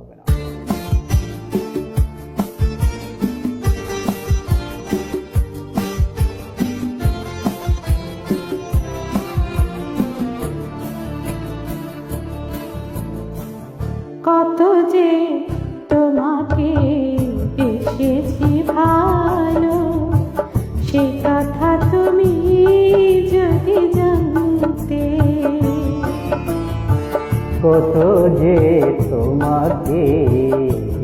হবে না। কত যে তোমাকে এসেছি ভালো, সে কথা তুমি যদি জানতে। কত যে তোমাকে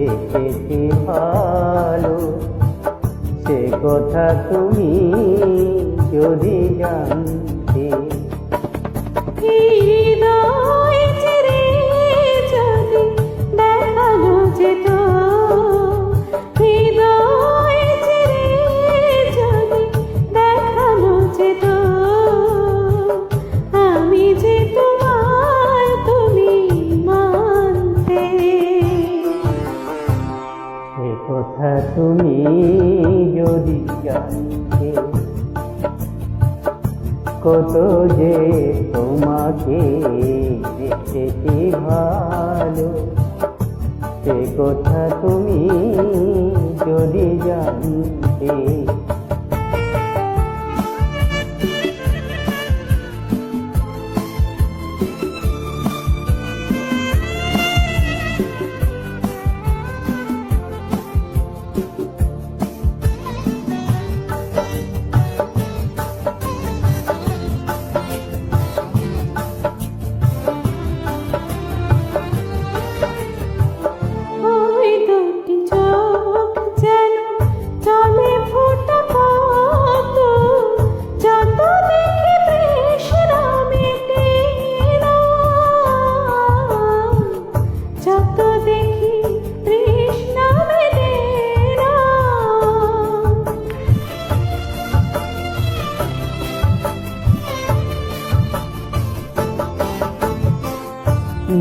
এসেছি ভালো, সে কথা তুমি যদি জানতে। হৃদয় চিরে যদি দেখানো যেত, হৃদয় চিরে যদি দেখানো যেত, আমি যে তোমার তুমি মানতে। সে কথা তুমি যদি জানতে। কত যে তোমাকে এসেছি ভালো, সে কথা তুমি যদি জানতে। ওই দুটি চোখ যেন জলে ফোটা কত, যত দেখি তৃষ্ণা মেটে না, যত দেখি তৃষ্ণা মেটে না।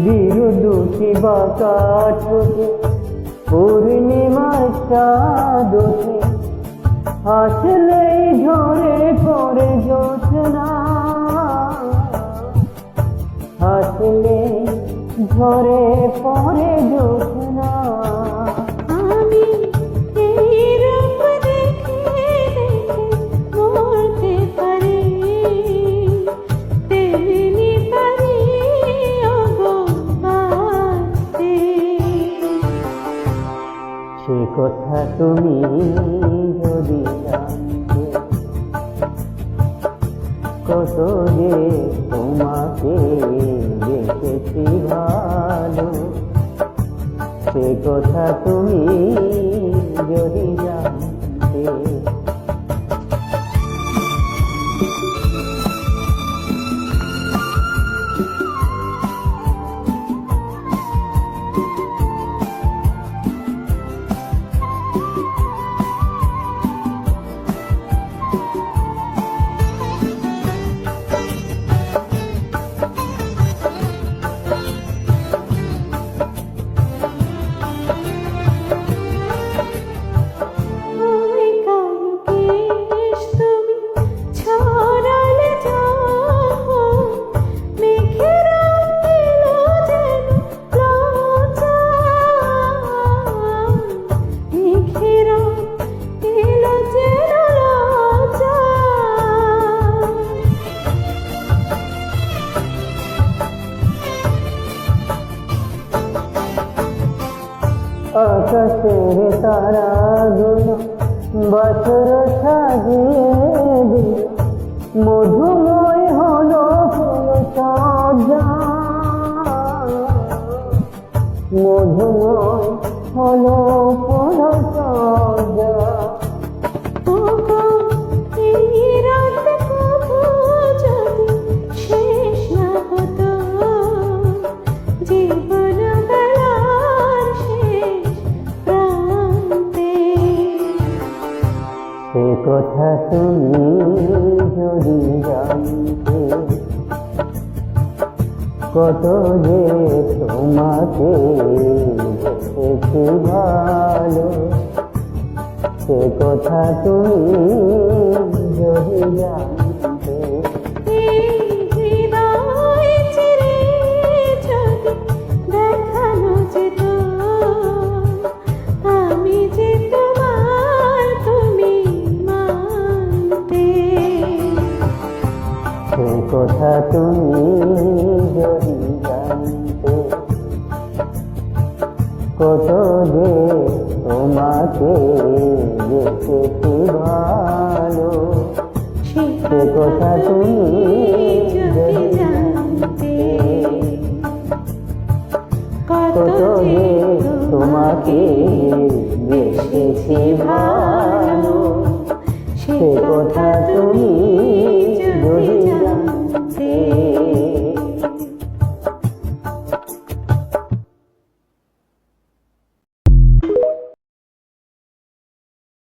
বীর দুটি বাঁকা ঠোঁটে পূর্ণিমার চাঁদ ওঠে, হাসলেই ঝরে পড়ে জোছনা, হাসলে ঝরে পড়ে জোছনা। আমি এই রূপ দেখে দেখে মরতে পারি, তেমনি পারি ওগো বাঁচতে। সে কথা তুমি যদি জানতে। কত যে তোমাকে দেখেছি ভালো, সে কথা তুমি যদি জানতে। ওই কালো কেশ তুমি ছড়ালে যখন, মেঘের এলো যেন লজ্জা, মেঘের এলো যেন লজ্জা। আকাশের তারাগুলো বছর সাজিয়ে দিল, মধুময় হলো ফুল সজ্জা, মধুময় হলো ফুল সজ্জা। ওগো এই রাত কবু যদি শেষ না হতো, জীবন বেলার শেষ প্রান্তে। সে কথা তুমি যদি জানতে। কত যে তোমাকে দেখেছি ভালো, সে কথা তুমি যদি জানতে। হৃদয় চিরে যদি দেখানো যেত, তোমাকে বেসেছি ভালো, সে সে কথা তুমি যদি জানতে কত কত যে যে তোমাকে তোমাকে বেসেছি ভালো, সে সে কথা তুমি